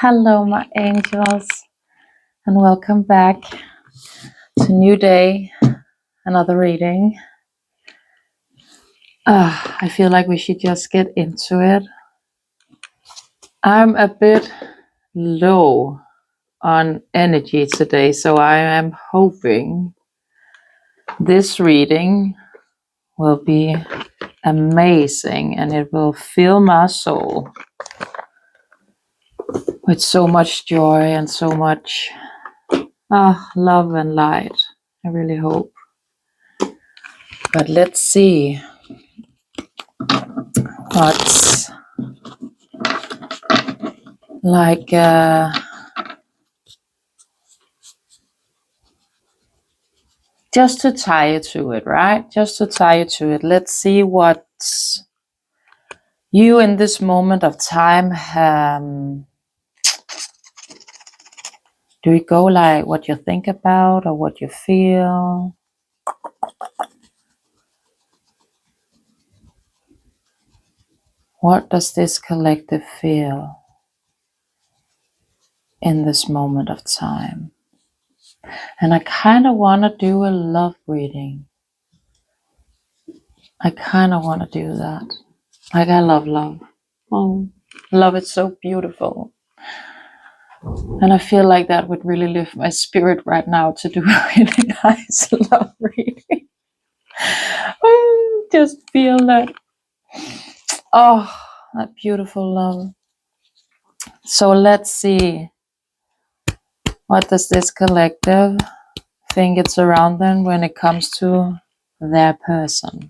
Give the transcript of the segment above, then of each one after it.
Hello, my angels, and welcome back to new day, another reading. I feel like we should just get into it. I'm a bit low on energy today, so I am hoping this reading will be amazing and it will fill my soul with so much joy and so much love and light. I really hope. But let's see what's like just to tie you to it, right? Just to tie you to it. Let's see what you in this moment of time do you go like what you think about or what you feel? What does this collective feel in this moment of time? And I kind of want to do a love reading. I kind of want to do that. Like I love love. Oh, love is so beautiful. And I feel like that would really lift my spirit right now to do a really nice love reading. Just feel that. Oh, that beautiful love. So let's see. What does this collective think it's around them when it comes to their person?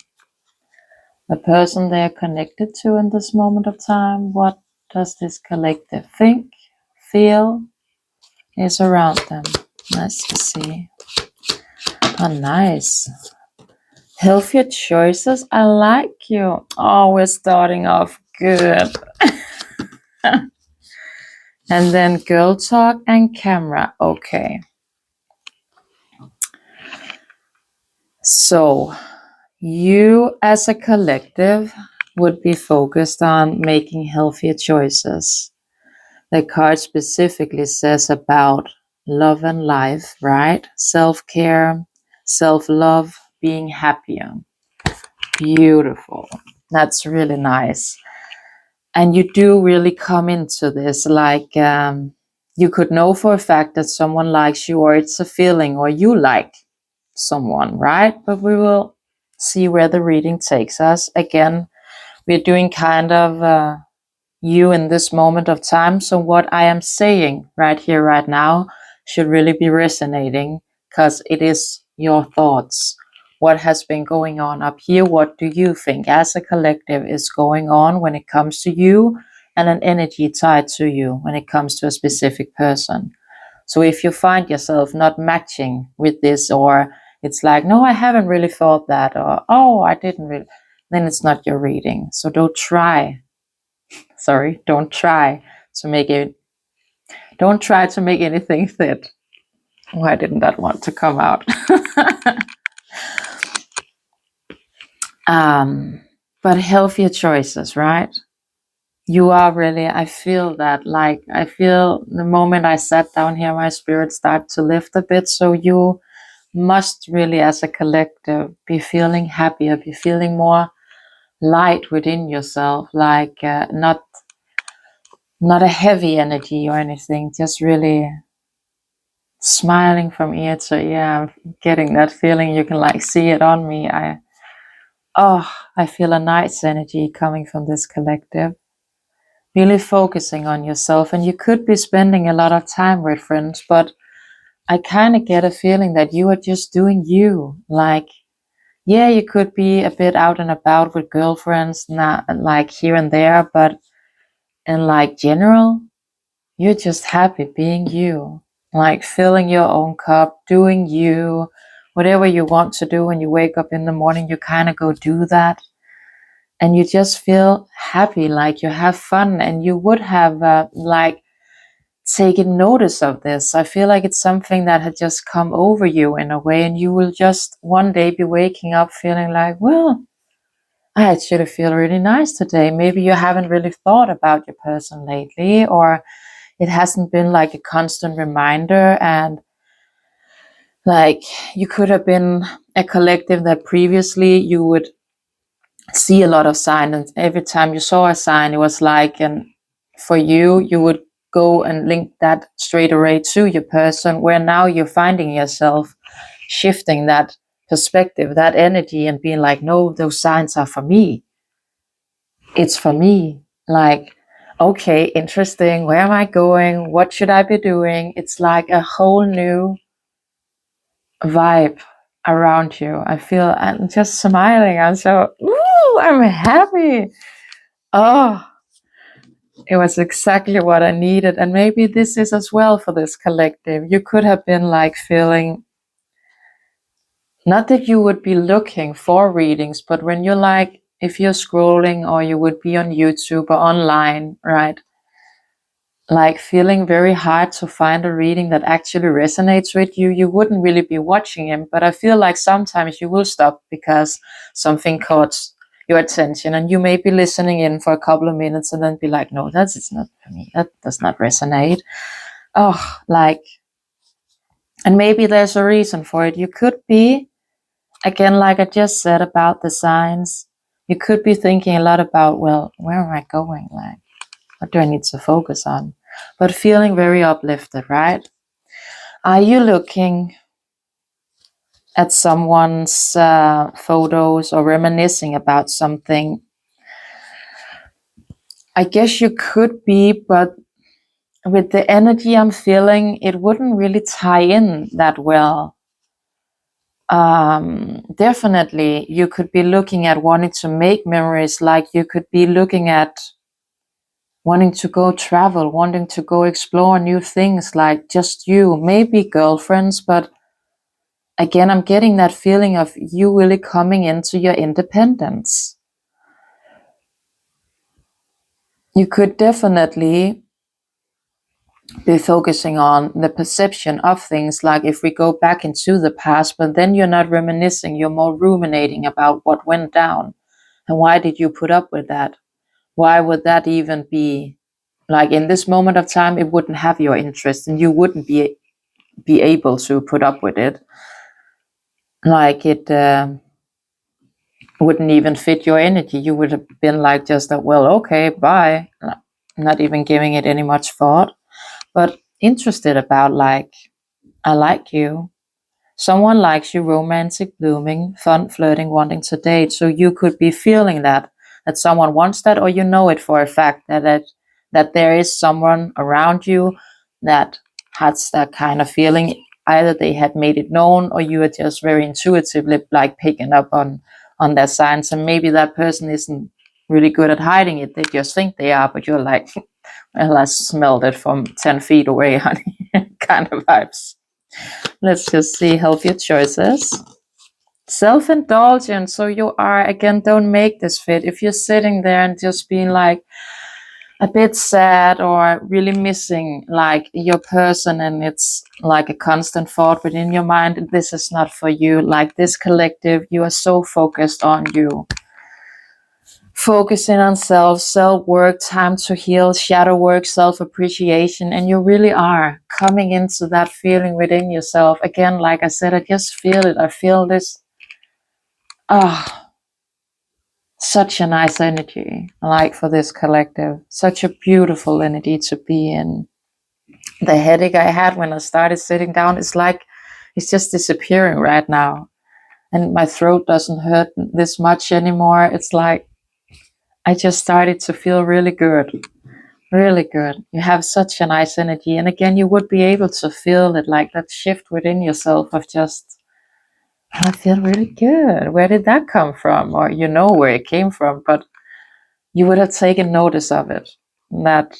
The person they're connected to in this moment of time. What does this collective think, feel is around them? Let's see. Oh, nice. Healthier choices. I like you. Oh, we're starting off good. And then girl talk and camera. Okay. So you as a collective would be focused on making healthier choices. The card specifically says about love and life, right? Self-care, self-love, being happier. Beautiful. That's really nice. And you do really come into this like you could know for a fact that someone likes you, or it's a feeling, or you like someone, right? But we will see where the reading takes us. Again, we're doing kind of you in this moment of time. So what I am saying right here, right now, should really be resonating because it is your thoughts. What has been going on up here? What do you think as a collective is going on when it comes to you and an energy tied to you when it comes to a specific person? So if you find yourself not matching with this, or it's like, no, I haven't really thought that, or oh, I didn't really, then it's not your reading. So don't try to make it, don't try to make anything fit. Why didn't that want to come out? But healthier choices, right? You are really, I feel that, like, I feel the moment I sat down here, my spirit started to lift a bit. So you must really, as a collective, be feeling happier, be feeling more light within yourself, like not a heavy energy or anything, just really smiling from ear to ear. I'm getting that feeling. You can like see it on me. I feel a nice energy coming from this collective. Really focusing on yourself, and you could be spending a lot of time with friends, but I kind of get a feeling that you are just doing you. Like, yeah, you could be a bit out and about with girlfriends, not like here and there, but in like general, you're just happy being you, like filling your own cup, doing you, whatever you want to do when you wake up in the morning, you kind of go do that. And you just feel happy, like you have fun, and you would have like taken notice of this. I feel like it's something that had just come over you in a way, and you will just one day be waking up feeling like, well, I actually feel really nice today. Maybe you haven't really thought about your person lately, or it hasn't been like a constant reminder. And like, you could have been a collective that previously you would see a lot of signs, and every time you saw a sign, it was like, and for you, you would go and link that straight away to your person, where now you're finding yourself shifting that perspective, that energy, and being like, no, those signs are for me. It's for me. Like, okay, interesting. Where am I going? What should I be doing? It's like a whole new vibe around you. I feel I'm just smiling. I'm so, ooh, I'm happy. Oh, it was exactly what I needed. And maybe this is as well for this collective. You could have been like feeling, not that you would be looking for readings, but when you're like, if you're scrolling or you would be on YouTube or online, right? Like feeling very hard to find a reading that actually resonates with you, you wouldn't really be watching him. But I feel like sometimes you will stop because something caught your attention, and you may be listening in for a couple of minutes and then be like, no, that's not for me. That does not resonate. Oh, like, and maybe there's a reason for it. You could be, again, like I just said about the signs, you could be thinking a lot about, well, where am I going? Like, what do I need to focus on? But feeling very uplifted, right? Are you looking at someone's photos or reminiscing about something? I guess you could be, but with the energy I'm feeling, it wouldn't really tie in that well. Definitely, you could be looking at wanting to make memories, like you could be looking at wanting to go travel, wanting to go explore new things, like just you, maybe girlfriends, but again, I'm getting that feeling of you really coming into your independence. You could definitely be focusing on the perception of things, like if we go back into the past, but then you're not reminiscing, you're more ruminating about what went down. And why did you put up with that? Why would that even be, like, in this moment of time, it wouldn't have your interest and you wouldn't be able to put up with it. Like, it wouldn't even fit your energy. You would have been like, just that, well, okay, bye. Not even giving it any much thought, but interested about, like, I like you. Someone likes you, romantic, blooming, fun, flirting, wanting to date. So you could be feeling that someone wants that, or you know it for a fact that there is someone around you that has that kind of feeling. Either they had made it known, or you are just very intuitively like picking up on their signs. And maybe that person isn't really good at hiding it. They just think they are, but you're like, well, I smelled it from 10 feet away, honey. Kind of vibes. Let's just see healthier choices. Self-indulgence. So you are, again, don't make this fit. If you're sitting there and just being like a bit sad or really missing like your person, and it's like a constant thought within your mind, this is not for you. Like this collective, you are so focused on you. Focusing on self-work, time to heal, shadow work, self-appreciation, and you really are coming into that feeling within yourself. Again, like I said, I just feel it. I feel this, such a nice energy, like for this collective. Such a beautiful energy to be in. The headache I had when I started sitting down is like, it's just disappearing right now. And my throat doesn't hurt this much anymore. It's like, I just started to feel really good. Really good. You have such a nice energy. And again, you would be able to feel it, like that shift within yourself of just, I feel really good. Where did that come from? Or you know where it came from, but you would have taken notice of it. That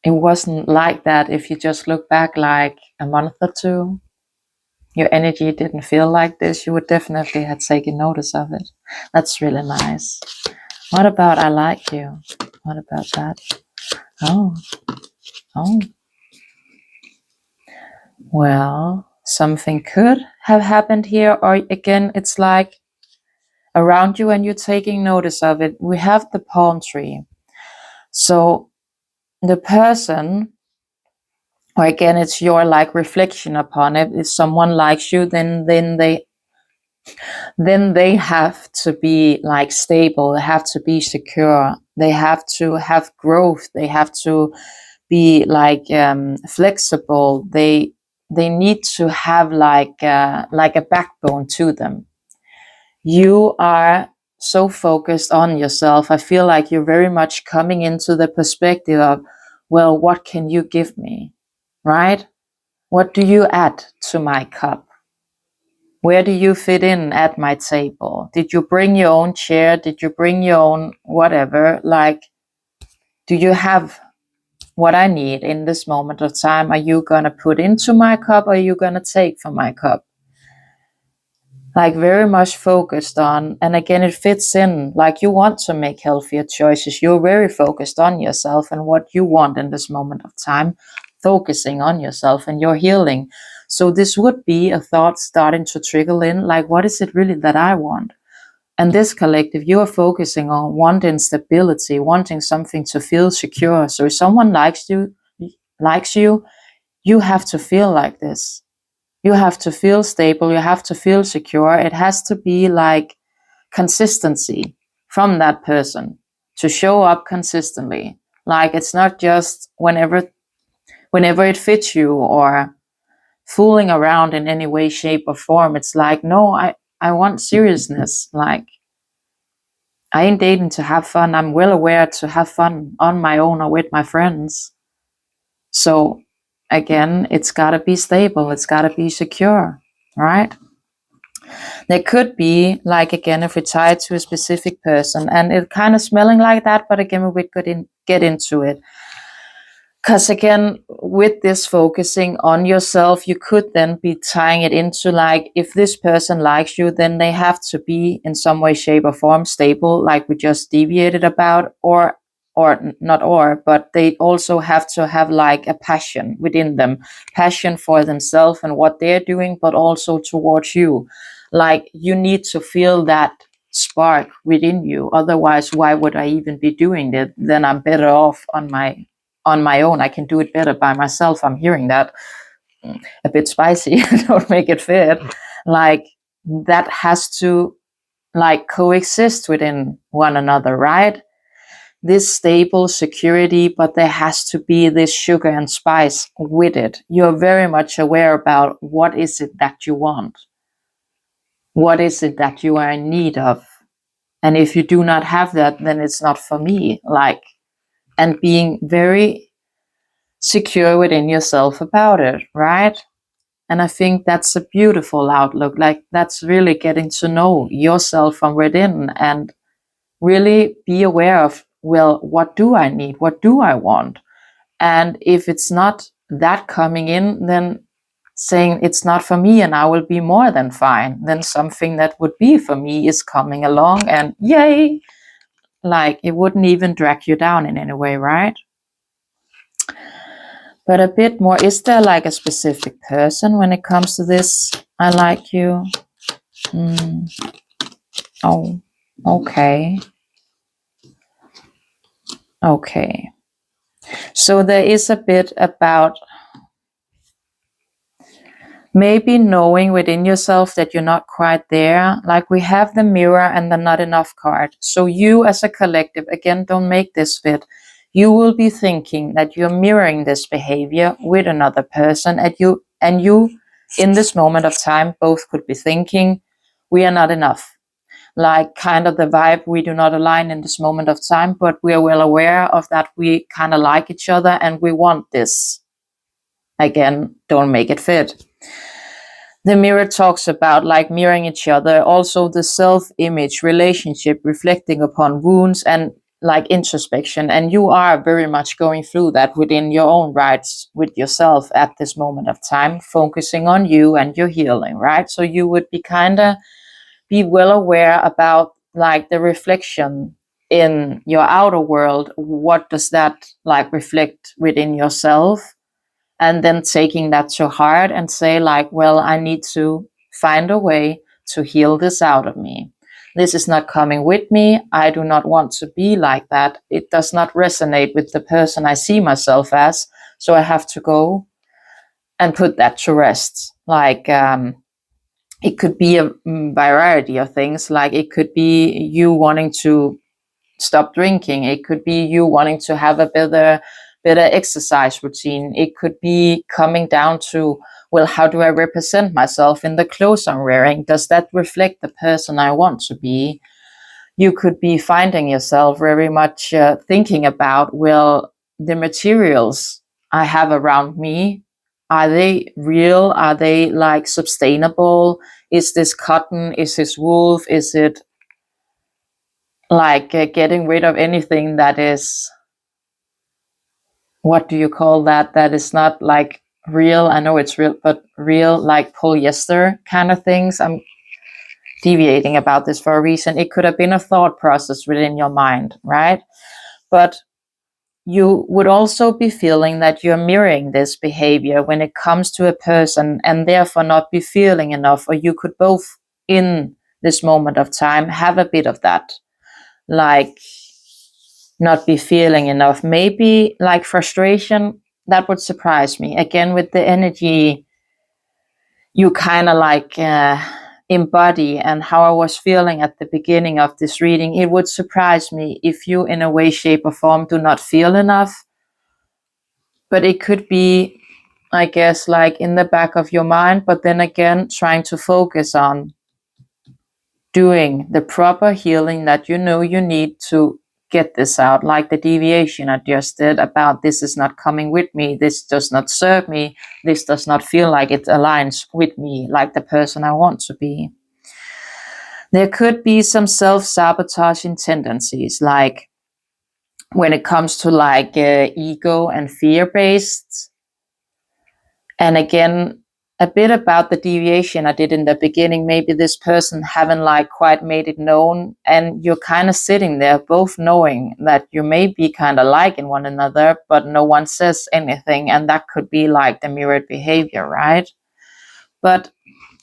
it wasn't like that if you just look back like a month or two. Your energy didn't feel like this. You would definitely have taken notice of it. That's really nice. What about I like you? What about that? Oh. Well, something could have happened here, or again, it's like around you and you're taking notice of it. We have the palm tree. So the person or again, it's your like reflection upon it. If someone likes you, then they have to be like stable, they have to be secure, they have to have growth, they have to be like flexible, they need to have like a backbone to them. You are so focused on yourself. I feel like you're very much coming into the perspective of, well, what can you give me, right? What do you add to my cup? Where do you fit in at my table? Did you bring your own chair? Did you bring your own whatever? Like, do you have what I need in this moment of time? Are you going to put into my cup, or are you going to take from my cup? Like, very much focused on, and again, it fits in, like, you want to make healthier choices. You're very focused on yourself and what you want in this moment of time, focusing on yourself and your healing. So this would be a thought starting to trickle in, like, what is it really that I want? And this collective, you are focusing on wanting stability, wanting something to feel secure. So if someone likes you, you have to feel like this. You have to feel stable. You have to feel secure. It has to be like consistency from that person to show up consistently. Like, it's not just whenever it fits you, or fooling around in any way, shape, or form. It's like, no, I want seriousness. Like, I ain't dating to have fun. I'm well aware to have fun on my own or with my friends. So again, it's got to be stable. It's got to be secure, right? There could be, like, again, if we tie it to a specific person, and it kind of smelling like that, but again, we could get into it. Because again, with this focusing on yourself, you could then be tying it into, like, if this person likes you, then they have to be in some way, shape, or form stable, like we just deviated about, or not, but they also have to have like a passion within them, passion for themselves and what they're doing, but also towards you. Like, you need to feel that spark within you. Otherwise, why would I even be doing it? Then I'm better off on my own. I can do it better by myself. I'm hearing that a bit spicy. Don't make it fit. Like, that has to like coexist within one another, right? This stable security, but there has to be this sugar and spice with it. You're very much aware about what is it that you want, what is it that you are in need of, and if you do not have that, then it's not for me. Like, and being very secure within yourself about it, right? And I think that's a beautiful outlook. Like, that's really getting to know yourself from within and really be aware of, well, what do I need? What do I want? And if it's not that coming in, then saying it's not for me, and I will be more than fine. Then something that would be for me is coming along, and yay, like, it wouldn't even drag you down in any way, right? But a bit more, is there like a specific person when it comes to this? I like you. Oh, okay. Okay. So there is a bit about maybe knowing within yourself that you're not quite there. Like, we have the mirror and the not enough card. So you as a collective, again, don't make this fit. You will be thinking that you're mirroring this behavior with another person, and you in this moment of time both could be thinking, we are not enough. Like, kind of the vibe, we do not align in this moment of time, but we are well aware of that. We kind of like each other and we want this. Again, don't make it fit. The mirror talks about like mirroring each other, also the self-image relationship, reflecting upon wounds and like introspection. And you are very much going through that within your own rights with yourself at this moment of time, focusing on you and your healing, right? So you would be kind of be well aware about like the reflection in your outer world. What does that like reflect within yourself? And then taking that to heart and say, like, well, I need to find a way to heal this out of me. This is not coming with me. I do not want to be like that. It does not resonate with the person I see myself as. So I have to go and put that to rest. Like it could be a variety of things. Like it could be you wanting to stop drinking. It could be you wanting to have a better exercise routine. It could be coming down to, well, how do I represent myself in the clothes I'm wearing? Does that reflect the person I want to be? You could be finding yourself very much thinking about, well, the materials I have around me, are they real? Are they like sustainable? Is this cotton? Is this wool? Is it like getting rid of anything that is, what do you call that? That is not like real. I know it's real, but real, like polyester kind of things. I'm deviating about this for a reason. It could have been a thought process within your mind, right? But you would also be feeling that you're mirroring this behavior when it comes to a person, and therefore not be feeling enough. Or you could both, in this moment of time, have a bit of that, like not be feeling enough. Maybe like frustration. That would surprise me. Again, with the energy you kind of like embody and how I was feeling at the beginning of this reading, it would surprise me if you, in a way, shape, or form, do not feel enough. But it could be, I guess, like in the back of your mind, but then again, trying to focus on doing the proper healing that you know you need to get this out, like the deviation I just did about, this is not coming with me, this does not serve me, this does not feel like it aligns with me, like the person I want to be. There could be some self-sabotaging tendencies, like when it comes to like ego and fear-based. And again, a bit about the deviation I did in the beginning. Maybe this person haven't like quite made it known, and you're kind of sitting there both knowing that you may be kind of liking one another, but no one says anything, and that could be like the mirrored behavior, right? But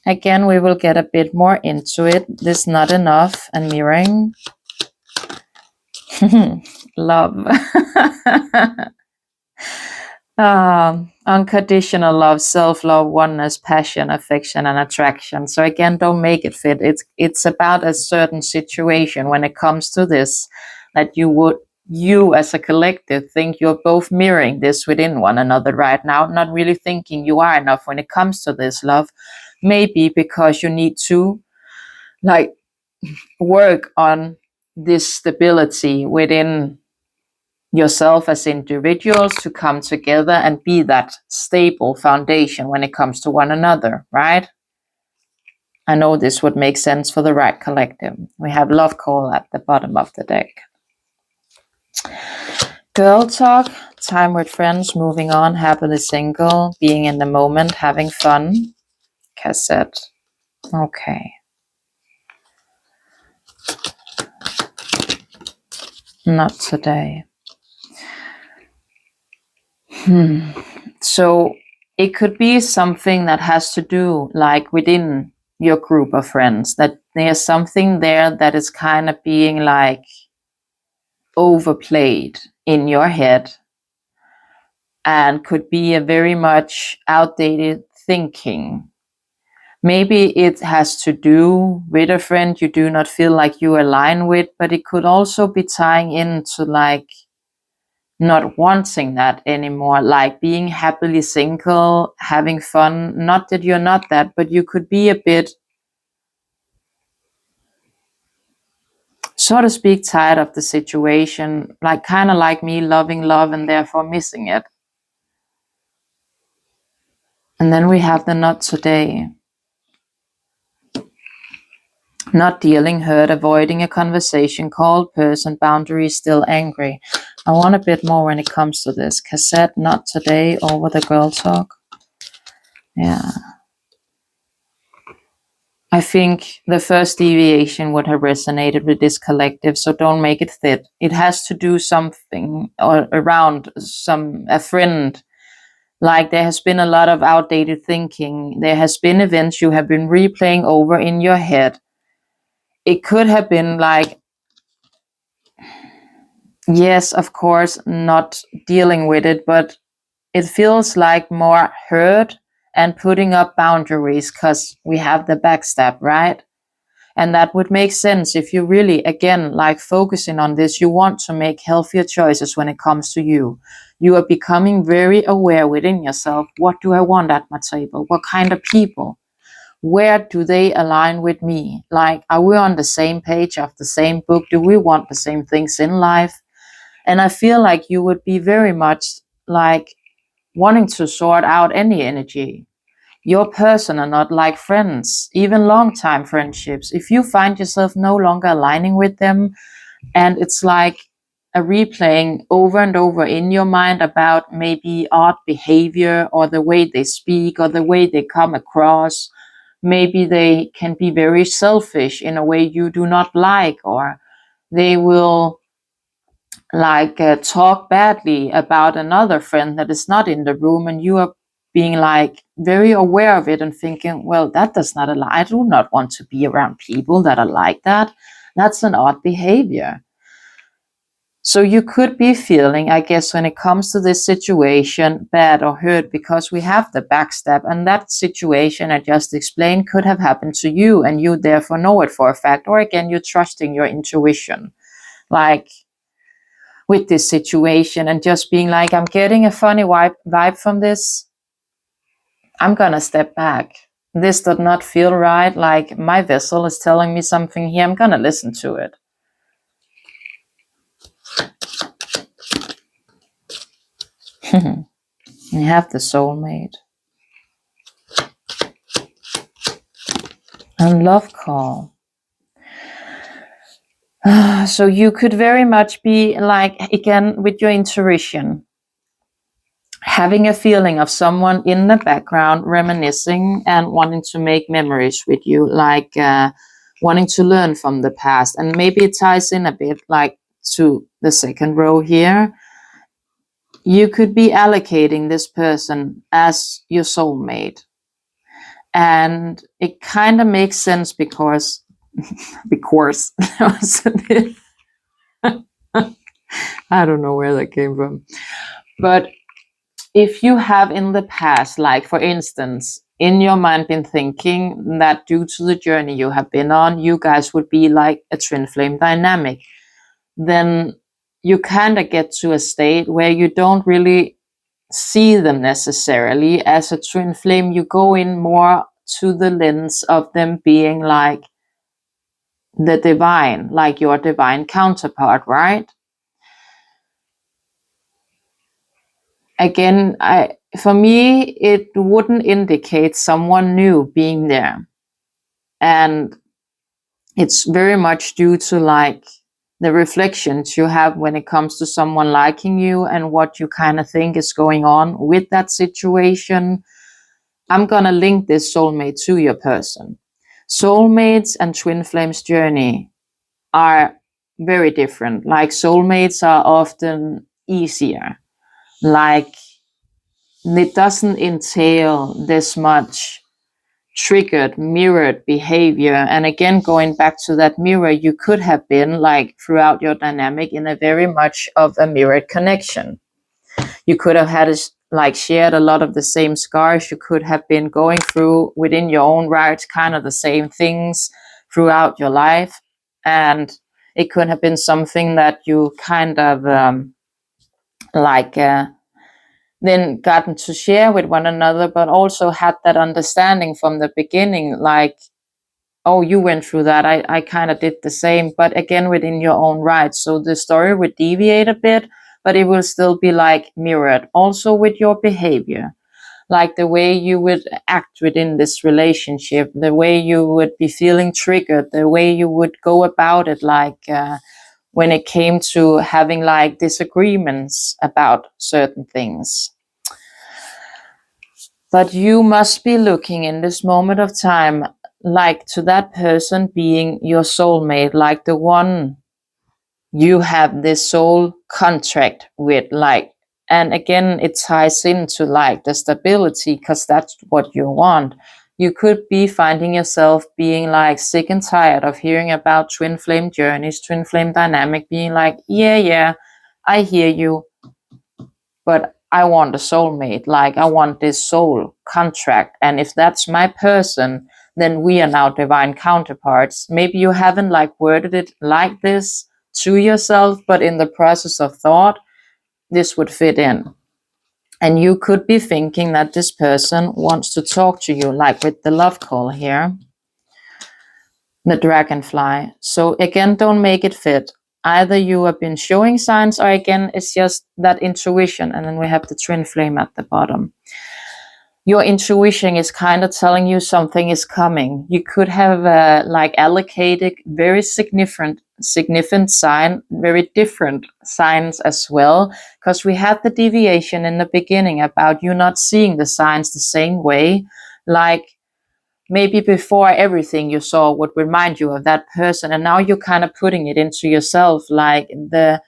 again, we will get a bit more into it. This not enough and mirroring. Love. Unconditional love, self-love, oneness, passion, affection, and attraction. So again, don't make it fit. It's about a certain situation when it comes to this, that you as a collective think you're both mirroring this within one another right now, not really thinking you are enough when it comes to this love. Maybe because you need to like work on this stability within yourself as individuals to come together and be that stable foundation when it comes to one another, right? I know this would make sense for the right collective. We have love call at the bottom of the deck. Girl talk, time with friends, moving on, happily single, being in the moment, having fun. Cassette. Okay. Not today. So it could be something that has to do like within your group of friends, that there's something there that is kind of being like overplayed in your head, and could be a very much outdated thinking. Maybe it has to do with a friend you do not feel like you align with, but it could also be tying into like not wanting that anymore, like being happily single, having fun. Not that you're not that, but you could be a bit, so to speak, tired of the situation, like kind of like me, loving love and therefore missing it. And then we have the not today. Not dealing, hurt, avoiding a conversation, cold person, boundaries, still angry. I want a bit more when it comes to this. Cassette, not today, over the girl talk. Yeah. I think the first deviation would have resonated with this collective, so don't make it fit. It has to do something or around a friend. Like there has been a lot of outdated thinking. There has been events you have been replaying over in your head. It could have been like, yes, of course, not dealing with it, but it feels like more hurt and putting up boundaries because we have the backstab, right? And that would make sense if you really, again, like focusing on this, you want to make healthier choices when it comes to you. You are becoming very aware within yourself. What do I want at my table? What kind of people? Where do they align with me? Like, are we on the same page of the same book? Do we want the same things in life? And I feel like you would be very much like wanting to sort out any energy. Your person are not like friends, even long time friendships. If you find yourself no longer aligning with them, and it's like a replaying over and over in your mind about maybe odd behavior or the way they speak or the way they come across, maybe they can be very selfish in a way you do not like, or they will like talk badly about another friend that is not in the room, and you are being like very aware of it and thinking, well, that does not align. I do not want to be around people that are like that. That's an odd behavior. So you could be feeling, I guess, when it comes to this situation, bad or hurt because we have the backstab, and that situation I just explained could have happened to you, and you therefore know it for a fact. Or again, you're trusting your intuition. Like, with this situation and just being like, I'm getting a funny vibe from this. I'm gonna step back. This does not feel right. Like, my vessel is telling me something here. I'm gonna listen to it. You have the soulmate. And love call. So you could very much be like, again, with your intuition, having a feeling of someone in the background reminiscing and wanting to make memories with you, like wanting to learn from the past. And maybe it ties in a bit like to the second row here. You could be allocating this person as your soulmate. And it kind of makes sense because I don't know where that came from. But if you have in the past, like for instance, in your mind been thinking that due to the journey you have been on, you guys would be like a twin flame dynamic, then you kind of get to a state where you don't really see them necessarily as a twin flame. You go in more to the lens of them being like the divine, like your divine counterpart, right? Again, for me, it wouldn't indicate someone new being there. And it's very much due to like the reflections you have when it comes to someone liking you and what you kind of think is going on with that situation. I'm going to link this soulmate to your person. Soulmates and twin flames journey are very different. Like, soulmates are often easier. Like, it doesn't entail this much triggered, mirrored behavior. And again, going back to that mirror, you could have been like throughout your dynamic in a very much of a mirrored connection. You could have had like shared a lot of the same scars. You could have been going through within your own right kind of the same things throughout your life. And it could have been something that you kind of like then gotten to share with one another, but also had that understanding from the beginning, like, oh, you went through that, I kind of did the same, but again, within your own right. So the story would deviate a bit, but it will still be like mirrored also with your behavior, like the way you would act within this relationship, the way you would be feeling triggered, the way you would go about it, like when it came to having like disagreements about certain things. But you must be looking in this moment of time like to that person being your soulmate, like the one you have this soul contract with, like, and again, it ties into like the stability because that's what you want. You could be finding yourself being like sick and tired of hearing about twin flame journeys, twin flame dynamic, being like, yeah, I hear you, but I want a soulmate, like I want this soul contract. And if that's my person, then we are now divine counterparts. Maybe you haven't like worded it like this to yourself, but in the process of thought, this would fit in. And you could be thinking that this person wants to talk to you, like with the love call here, the dragonfly. So again, don't make it fit. Either you have been showing signs, or again, it's just that intuition. And then we have the twin flame at the bottom. Your intuition is kind of telling you something is coming. You could have like allocated very significant sign, very different signs as well, because we had the deviation in the beginning about you not seeing the signs the same way. Like maybe before, everything you saw would remind you of that person, and now you're kind of putting it into yourself, like the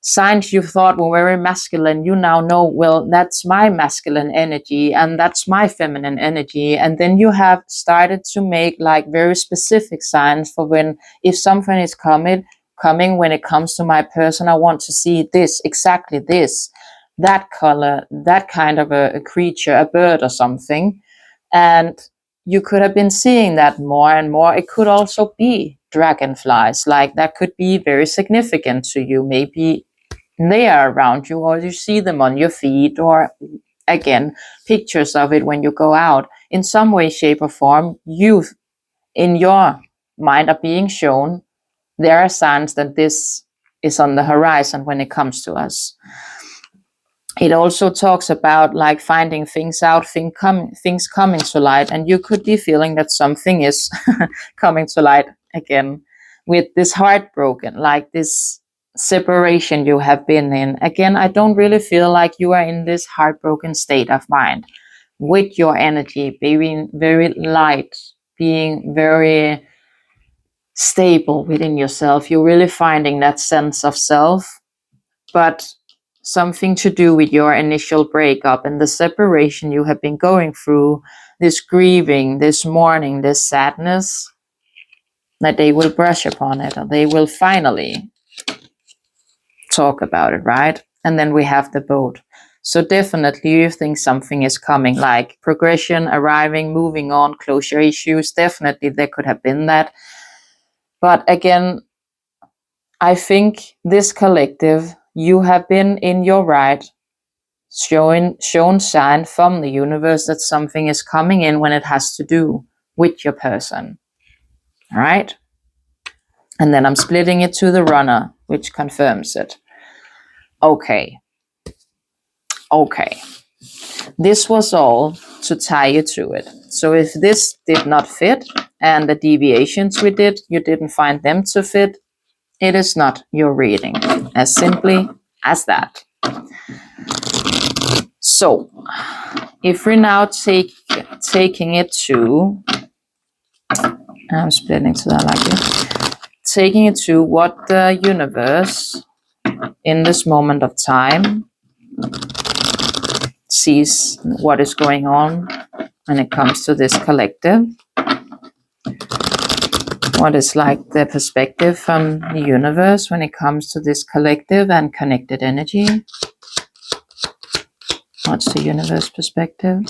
signs you thought were very masculine, you now know, well, that's my masculine energy and that's my feminine energy. And then you have started to make like very specific signs for when, if something is coming when it comes to my person, I want to see this, exactly this, that color, that kind of a creature, a bird or something. And you could have been seeing that more and more. It could also be dragonflies, like that could be very significant to you. Maybe they are around you, or you see them on your feet, or again, pictures of it when you go out. In some way, shape, or form, you in your mind are being shown there are signs that this is on the horizon when it comes to us. It also talks about like finding things out, things coming to light, and you could be feeling that something is coming to light again with this heartbroken, like this separation you have been in. Again, I don't really feel like you are in this heartbroken state of mind with your energy being very light, being very stable within yourself. You're really finding that sense of self, but something to do with your initial breakup and the separation you have been going through, this grieving, this mourning, this sadness, that they will brush upon it, or they will finally talk about it, right? And then we have the boat. So definitely you think something is coming, like progression, arriving, moving on, closure issues. Definitely there could have been that. But again, I think this collective, you have been in your right, shown sign from the universe that something is coming in when it has to do with your person. All right? And then I'm splitting it to the runner, which confirms it. Okay. This was all to tie you to it. So if this did not fit, and the deviations we did, you didn't find them to fit, it is not your reading. As simply as that. So, if we're now taking it to, I'm splitting to that like this, taking it to what the universe in this moment of time sees what is going on when it comes to this collective. What is like the perspective from the universe when it comes to this collective and connected energy? What's the universe perspective?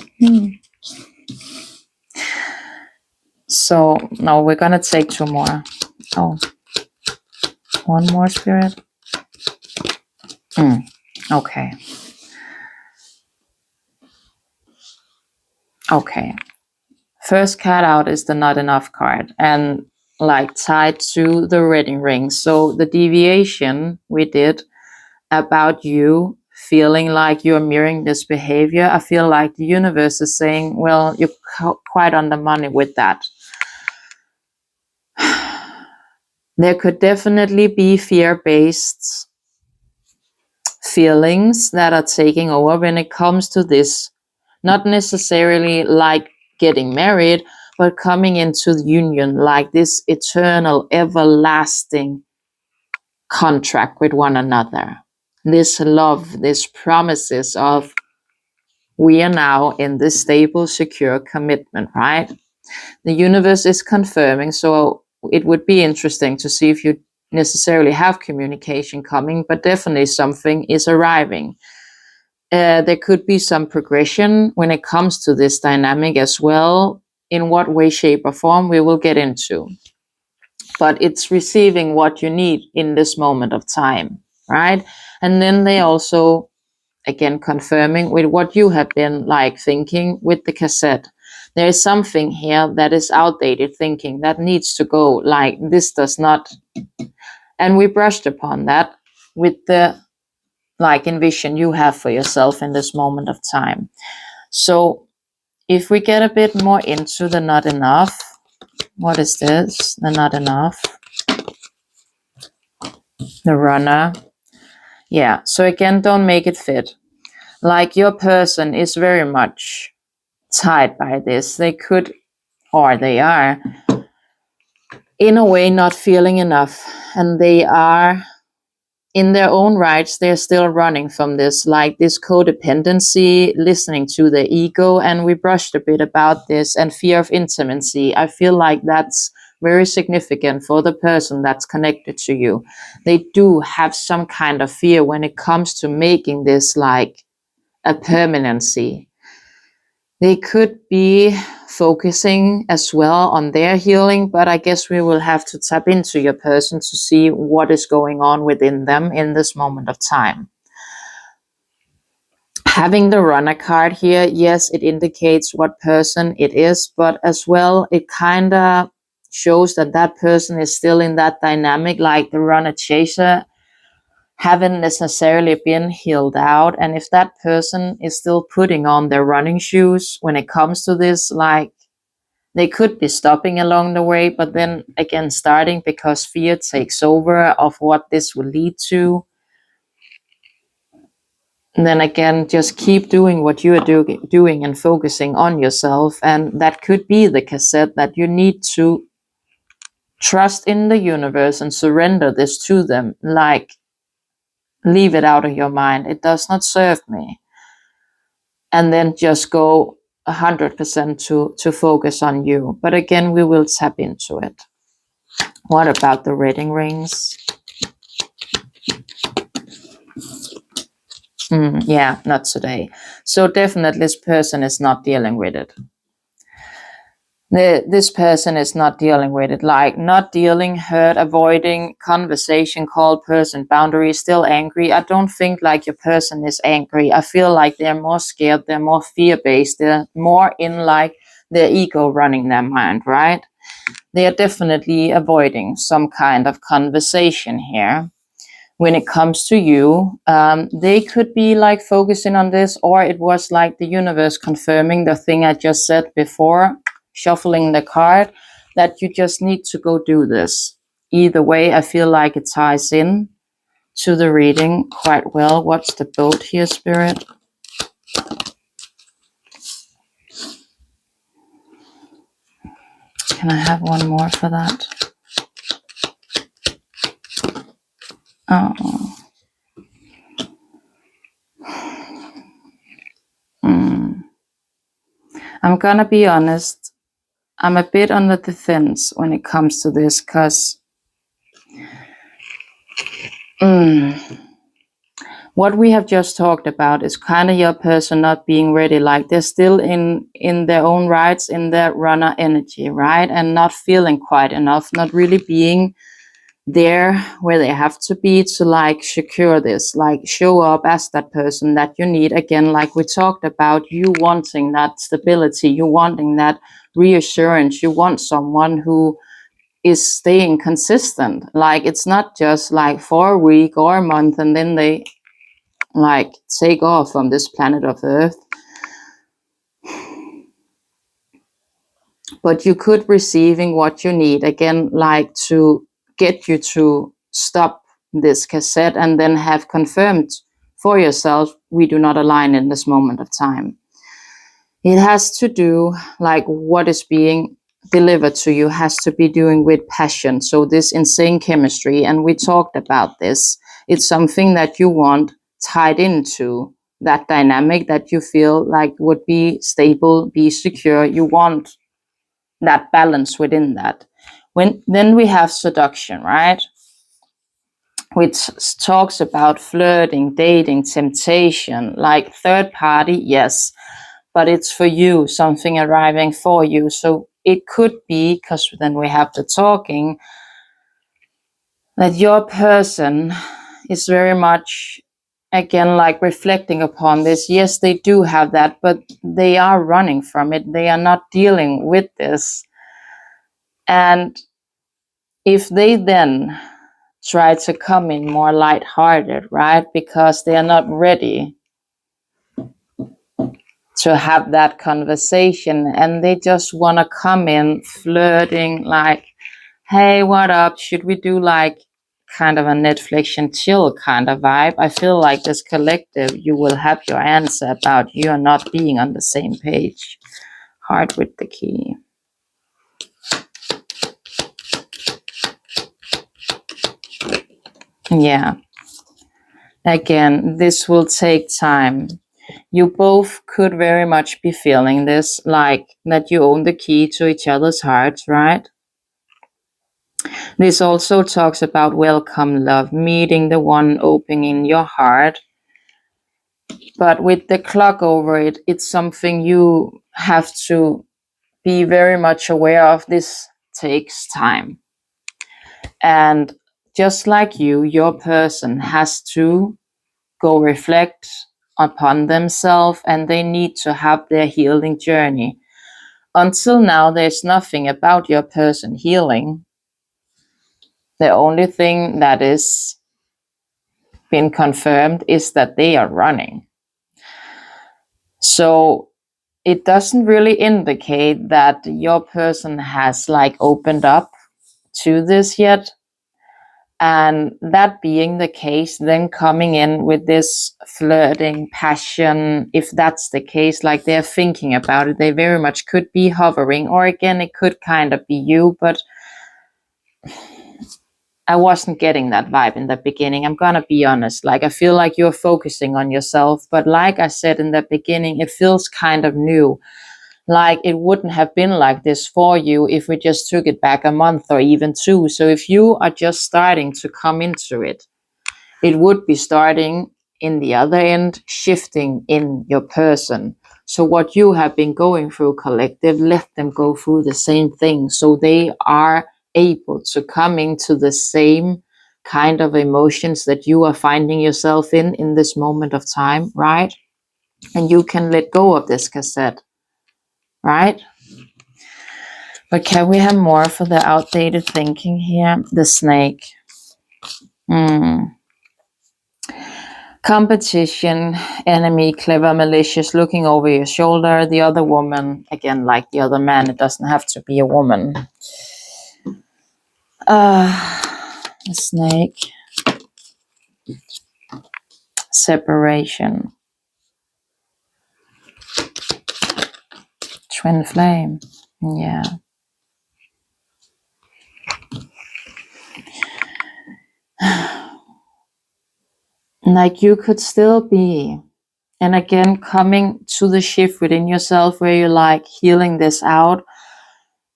So now we're gonna take two more. Oh, one more, spirit. Okay. First card out is the not enough card, and like tied to the wedding ring. So the deviation we did about you feeling like you're mirroring this behavior, I feel like the universe is saying, well, you're quite on the money with that. There could definitely be fear-based feelings that are taking over when it comes to this. Not necessarily like getting married, but coming into the union, like this eternal, everlasting contract with one another. This love, this promises of we are now in this stable, secure commitment, right? The universe is confirming, so it would be interesting to see if you necessarily have communication coming, but definitely something is arriving. There could be some progression when it comes to this dynamic as well. In what way, shape, or form, we will get into. But it's receiving what you need in this moment of time, right? And then they also, again, confirming with what you have been like thinking with the cassette. There is something here that is outdated thinking that needs to go, like this does not. And we brushed upon that with the like envision you have for yourself in this moment of time. So if we get a bit more into the not enough, what is this? The not enough, the runner. Yeah. So again, don't make it fit. Like your person is very much tied by this. They could, or they are, in a way, not feeling enough. And they are, in their own rights, they're still running from this, like this codependency, listening to the ego. And we brushed a bit about this, and fear of intimacy. I feel like that's very significant for the person that's connected to you. They do have some kind of fear when it comes to making this like a permanency. They could be focusing as well on their healing, but I guess we will have to tap into your person to see what is going on within them in this moment of time. Having the runner card here, yes, it indicates what person it is, but as well, it kind of shows that that person is still in that dynamic, like the runner chaser haven't necessarily been healed out. And if that person is still putting on their running shoes when it comes to this, like they could be stopping along the way, but then again starting because fear takes over of what this will lead to. And then again, just keep doing what you are doing and focusing on yourself. And that could be the cassette that you need to trust in the universe and surrender this to them. Like, leave it out of your mind. It does not serve me. And then just go 100% to focus on you. But again, we will tap into it. What about the wedding rings? Yeah, not today. So definitely this person is not dealing with it. This person is not dealing with it, like not dealing, hurt, avoiding, conversation, called person, boundary, still angry. I don't think like your person is angry. I feel like they're more scared, they're more fear-based, they're more in like their ego running their mind, right? They are definitely avoiding some kind of conversation here. When it comes to you, they could be like focusing on this, or it was like the universe confirming the thing I just said before, shuffling the card, that you just need to go do this. Either way, I feel like it ties in to the reading quite well. What's the boat here, Spirit? Can I have one more for that? Oh. I'm gonna be honest. I'm a bit under the fence when it comes to this, because what we have just talked about is kind of your person not being ready. Like they're still in their own rights, in their runner energy, right? And not feeling quite enough, not really being there where they have to be to like secure this, like show up as that person that you need. Again, like we talked about, you wanting that stability, you wanting that reassurance, you want someone who is staying consistent. Like it's not just like for a week or a month and then they like take off from this planet of Earth. But you could receiving what you need, again, like to get you to stop this cassette and then have confirmed for yourself, we do not align in this moment of time. It has to do, like what is being delivered to you has to be doing with passion. So this insane chemistry, and we talked about this, it's something that you want tied into that dynamic that you feel like would be stable, be secure. You want that balance within that. Then we have seduction, right? which talks about flirting, dating, temptation, like third party, yes, but it's for you, something arriving for you. So it could be, because then we have the talking, that your person is very much, again, like reflecting upon this. Yes, they do have that, but they are running from it. They are not dealing with this. And if they then try to come in more lighthearted, right? Because they are not ready to have that conversation, and they just want to come in flirting, like, hey, what up? Should we do like kind of a Netflix and chill kind of vibe? I feel like this collective, you will have your answer about you are not being on the same page. Heart with the key. Yeah. Again, this will take time. You both could very much be feeling this, like that you own the key to each other's hearts, right? This also talks about welcome love, meeting the one opening your heart. But with the clock over it, it's something you have to be very much aware of. This takes time. And just like you, your person has to go reflect upon themselves, and they need to have their healing journey. Until now, there's nothing about your person healing. The only thing that is been confirmed is that they are running. So it doesn't really indicate that your person has like opened up to this yet. And that being the case, then coming in with this flirting passion, if that's the case, like they're thinking about it, they very much could be hovering, or again, it could kind of be you, but I wasn't getting that vibe in the beginning. I'm gonna be honest. Like, I feel like you're focusing on yourself, but like I said in the beginning, it feels kind of new. Like it wouldn't have been like this for you if we just took it back a month or even two. So if you are just starting to come into it, it would be starting in the other end, shifting in your person. So what you have been going through, collective, let them go through the same thing, so they are able to come into the same kind of emotions that you are finding yourself in this moment of time, right? And you can let go of this cassette, right? But can we have more for the outdated thinking here? The snake. Competition, enemy, clever, malicious, looking over your shoulder. The other woman, again, like the other man, it doesn't have to be a woman. The snake. Separation. Twin flame. Yeah. Like you could still be, and again, coming to the shift within yourself where you're like healing this out,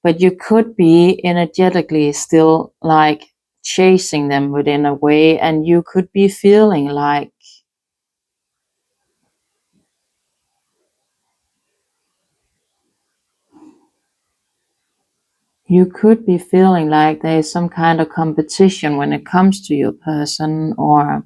but you could be energetically still like chasing them within a way, and you could be feeling like there is some kind of competition when it comes to your person, or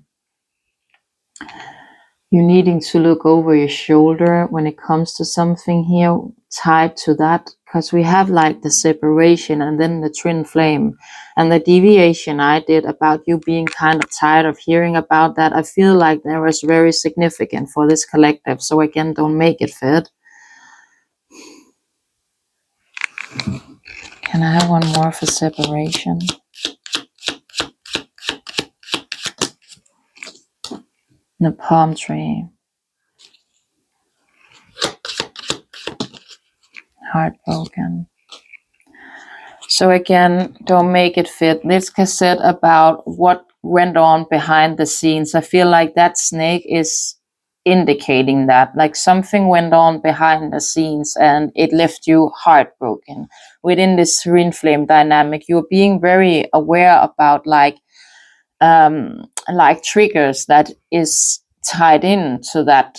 you needing to look over your shoulder when it comes to something here tied to that, because we have like the separation and then the twin flame, and the deviation I did about you being kind of tired of hearing about that. I feel like that was very significant for this collective. So again, don't make it fit. Can I have one more for separation? The palm tree. Heartbroken. So again, don't make it fit. This cassette about what went on behind the scenes. I feel like that snake is indicating that, like something went on behind the scenes and it left you heartbroken. Within this twin flame dynamic, you're being very aware about like like triggers that is tied into that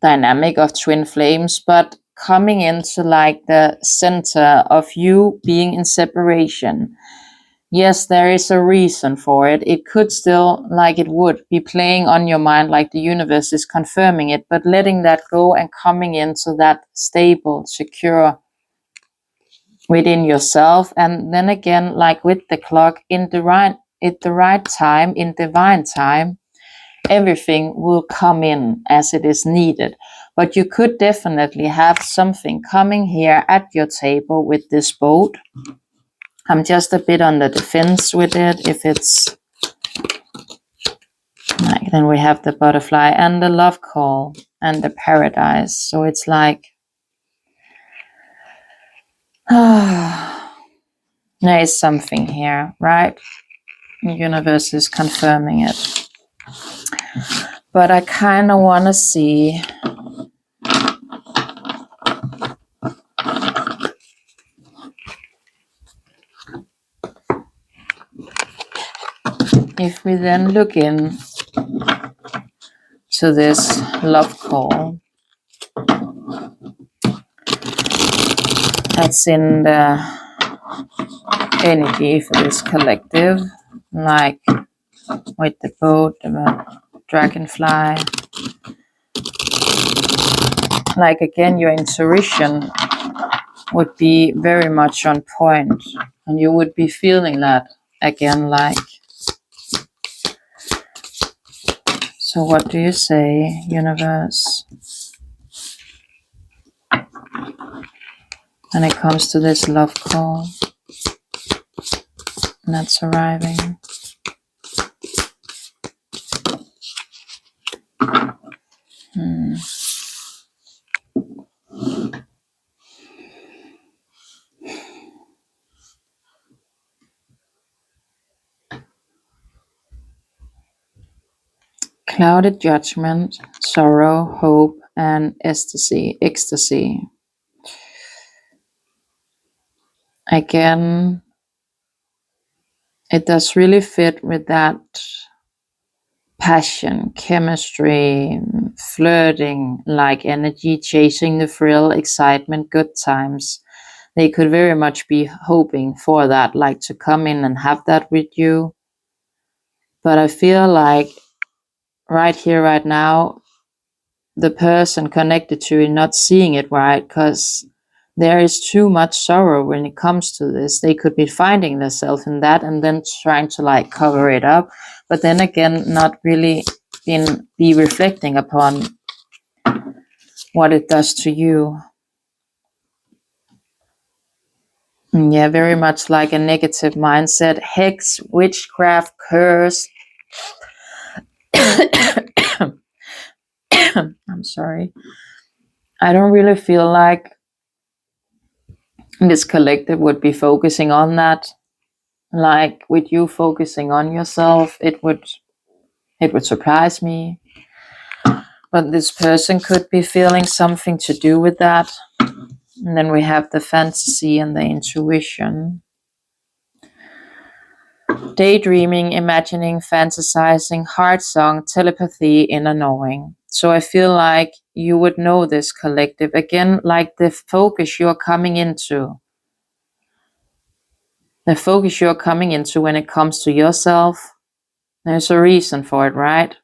dynamic of twin flames, but coming into like the center of you being in separation. Yes, there is a reason for it. It could still, like it would be playing on your mind, like the universe is confirming it, but letting that go and coming into that stable, secure within yourself. And then again, like with the clock, in the right, at the right time, in divine time, everything will come in as it is needed. But you could definitely have something coming here at your table with this boat. I'm just a bit on the defense with it. If it's like, then we have the butterfly and the love call and the paradise. So it's like, there is something here, right? The universe is confirming it. But I kind of want to see if we then look in to this love call that's in the energy for this collective, like with the boat, the dragonfly. Like again, your intuition would be very much on point, and you would be feeling that again, like. So what do you say, universe, when it comes to this love call that's arriving? Clouded judgment, sorrow, hope, and ecstasy. Again, it does really fit with that passion, chemistry, flirting, like energy, chasing the thrill, excitement, good times. They could very much be hoping for that, like to come in and have that with you. But I feel like right here, right now, the person connected to you not seeing it right, because there is too much sorrow when it comes to this. They could be finding themselves in that and then trying to like cover it up, but then again not really be reflecting upon what it does to you. Yeah, very much like a negative mindset, hex, witchcraft, curse. I'm sorry. I don't really feel like this collective would be focusing on that. Like with you focusing on yourself, it would surprise me. But this person could be feeling something to do with that. And then we have the fantasy and the intuition. Daydreaming, imagining, fantasizing, heart song, telepathy, inner knowing. So I feel like you would know this collective. Again, like the focus you're coming into. The focus you're coming into when it comes to yourself. There's a reason for it, right?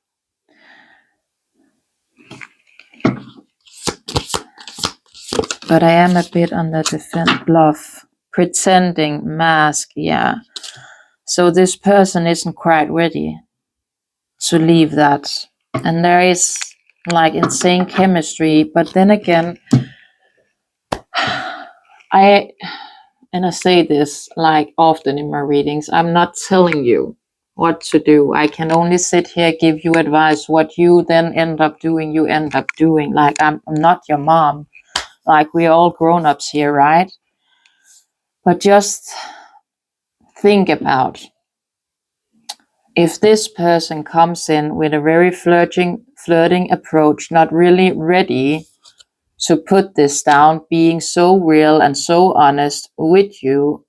But I am a bit on the defense, bluff, pretending, mask, yeah. So this person isn't quite ready to leave that. And there is like insane chemistry, but then again, I say this like often in my readings, I'm not telling you what to do. I can only sit here, give you advice. What you then end up doing, you end up doing. Like I'm not your mom. Like we're all grown-ups here, right? But just think about if this person comes in with a very flirting approach, not really ready to put this down, being so real and so honest with you,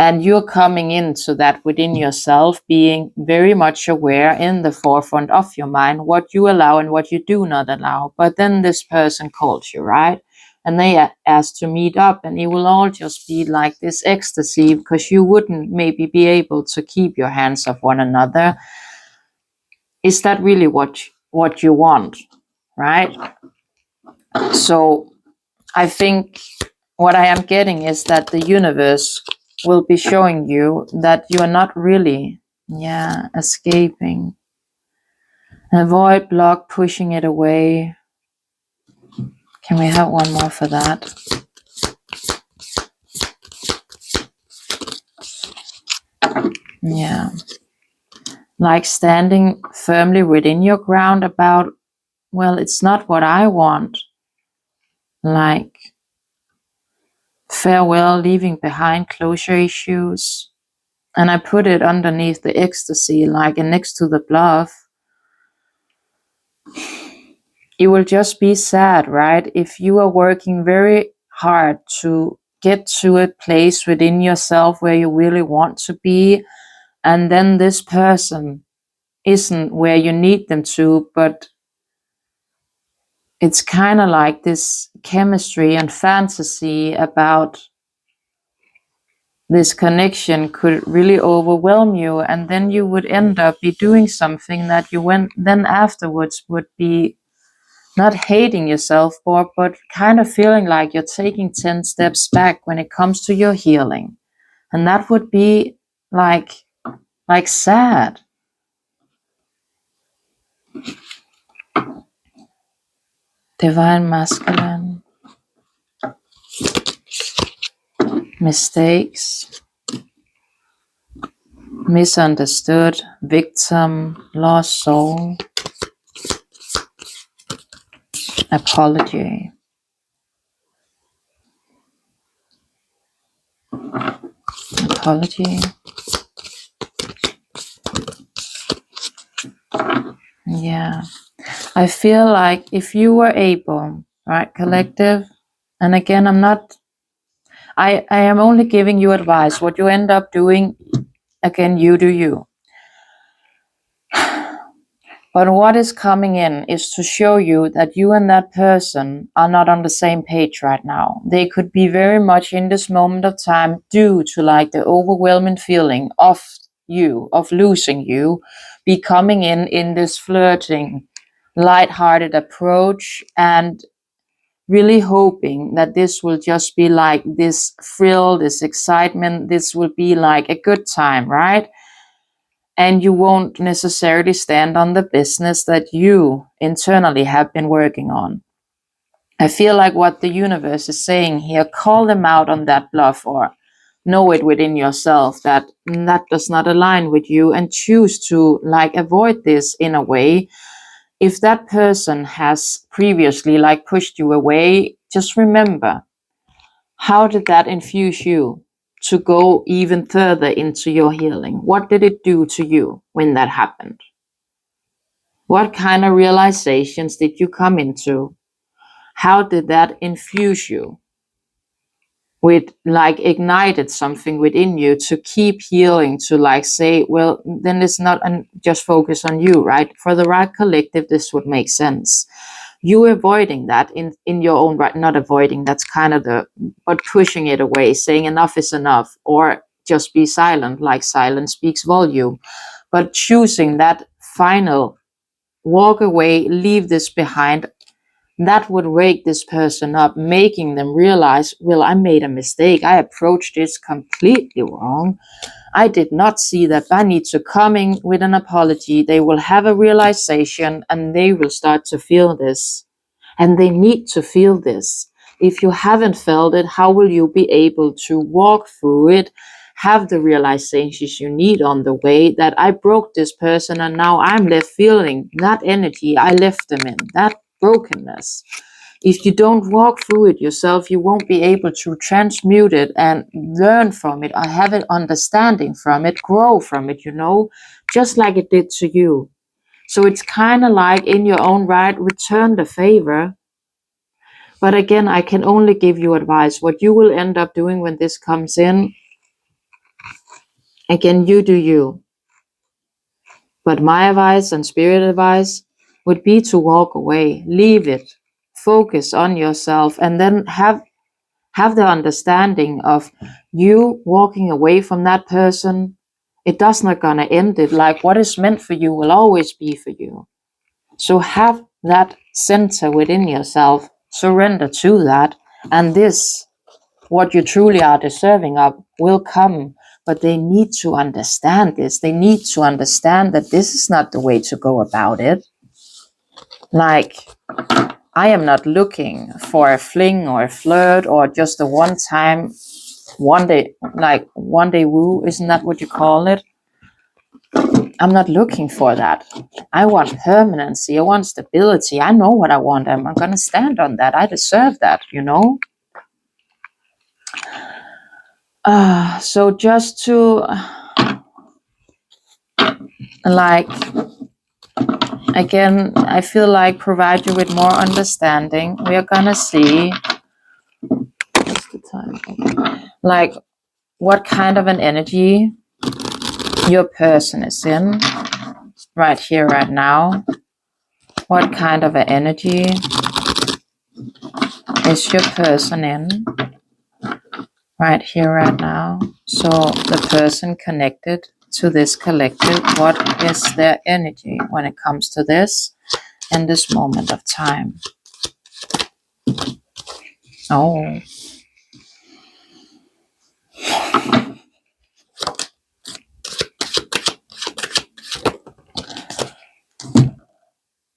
And you're coming into that within yourself, being very much aware in the forefront of your mind, what you allow and what you do not allow. But then this person calls you, right? And they ask to meet up, and it will all just be like this ecstasy, because you wouldn't maybe be able to keep your hands off one another. Is that really what you want, right? So I think what I am getting is that the universe will be showing you that you are not really, escaping. Avoid, block, pushing it away. Can we have one more for that? Yeah. Like standing firmly within your ground about, well, it's not what I want. Like farewell, leaving behind closure issues. And I put it underneath the ecstasy, like next to the bluff. It will just be sad, right? If you are working very hard to get to a place within yourself where you really want to be, and then this person isn't where you need them to, but it's kind of like this chemistry and fantasy about this connection could really overwhelm you, and then you would end up be doing something that you then afterwards would be not hating yourself for, but kind of feeling like you're taking 10 steps back when it comes to your healing. And that would be like sad. Divine masculine. Mistakes. Misunderstood. Victim. Lost soul. Apology. Apology. Yeah. I feel like if you were able, right, collective, and again, I am only giving you advice. What you end up doing, again, you do you. But what is coming in is to show you that you and that person are not on the same page right now. They could be very much in this moment of time due to like the overwhelming feeling of you, of losing you, be coming in this flirting, lighthearted approach, and really hoping that this will just be like this thrill, this excitement, this will be like a good time, right? And you won't necessarily stand on the business that you internally have been working on. I feel like what the universe is saying here, call them out on that bluff, or know it within yourself that that does not align with you, and choose to like avoid this in a way. If that person has previously like pushed you away, just remember, how did that infuse you to go even further into your healing? What did it do to you when that happened? What kind of realizations did you come into? How did that infuse you with like ignited something within you to keep healing, to like say, well, then it's not just focus on you, right? For the right collective, this would make sense. You avoiding that in your own right, not avoiding, that's kind of but pushing it away, saying enough is enough, or just be silent, like silence speaks volume. But choosing that final walk away, leave this behind, that would wake this person up, making them realize, well, I made a mistake. I approached this completely wrong. I did not see that. I need to come in with an apology. They will have a realization, and they will start to feel this. And they need to feel this. If you haven't felt it, how will you be able to walk through it, have the realizations you need on the way, that I broke this person and now I'm left feeling that energy I left them in, that brokenness. If you don't walk through it yourself, you won't be able to transmute it and learn from it, or have an understanding from it, grow from it, just like it did to you. So it's kind of like, in your own right, return the favor. But again, I can only give you advice. What you will end up doing when this comes in, Again, you do you. But my advice and spirit advice would be to walk away, leave it, focus on yourself, and then have the understanding of you walking away from that person. It does not gonna end it. Like what is meant for you will always be for you. So have that center within yourself, surrender to that, and this, what you truly are deserving of, will come. But they need to understand this. They need to understand that this is not the way to go about it. Like, I am not looking for a fling or a flirt or just a one day woo. Isn't that what you call it? I'm not looking for that. I want permanency. I want stability. I know what I want. I'm going to stand on that. I deserve that, you know? So just to, like, again, I feel like provide you with more understanding. We are going to see, what's the time? Okay. Like, what kind of an energy your person is in right here, right now. What kind of an energy is your person in right here, right now? So the person connected to this collective, what is their energy when it comes to this in this moment of time? Oh.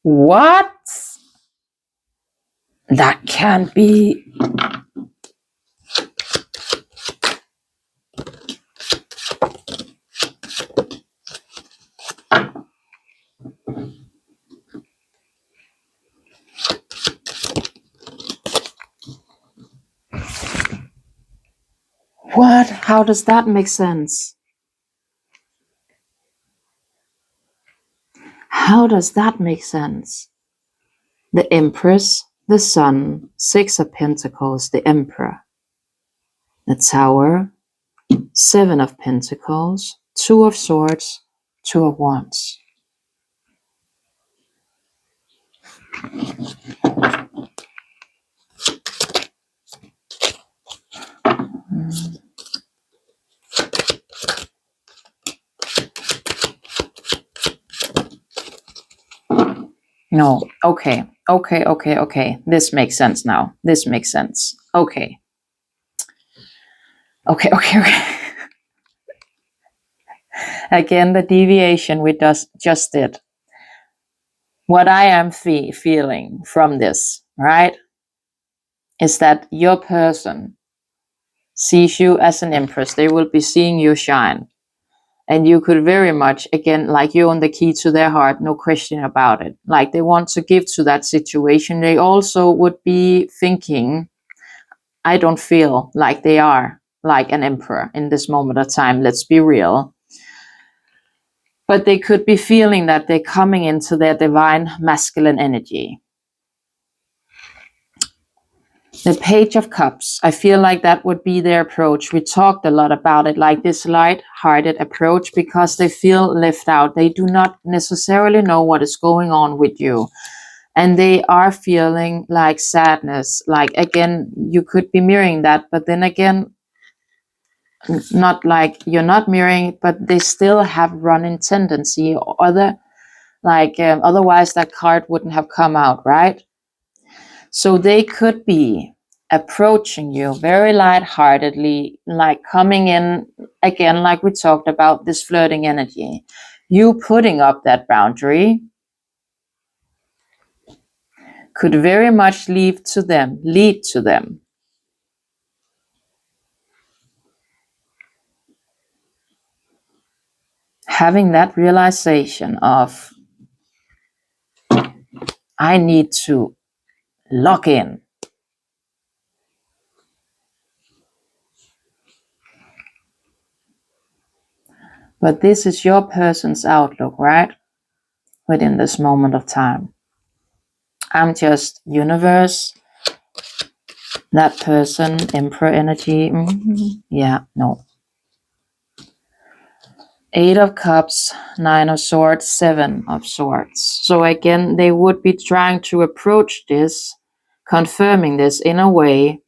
What? That can't be. What? How does that make sense? How does that make sense? The Empress, the Sun, Six of Pentacles, the Emperor, the Tower, Seven of Pentacles, Two of Swords, Two of Wands. No, okay. This makes sense now. This makes sense. Okay. Again, the deviation we just did. What I am feeling from this, right, is that your person sees you as an empress. They will be seeing you shine. And you could very much, again, like you own the key to their heart, no question about it. Like they want to give to that situation. They also would be thinking, I don't feel like they are like an emperor in this moment of time. Let's be real. But they could be feeling that they're coming into their divine masculine energy. The Page of Cups, I feel like that would be their approach. We talked a lot about it, like this light-hearted approach, because they feel left out. They do not necessarily know what is going on with you. And they are feeling like sadness. Like, again, you could be mirroring that, but then again, not like you're not mirroring, but they still have running tendency or other, like otherwise that card wouldn't have come out, right? So they could be approaching you very lightheartedly, like coming in again, like we talked about, this flirting energy. You putting up that boundary could very much lead to them having that realization of, I need to lock in. But this is your person's outlook, right? Within this moment of time. I'm just universe, that person, emperor energy. Yeah, no. Eight of Cups, Nine of Swords, Seven of Swords. So again, they would be trying to approach this, confirming this in a way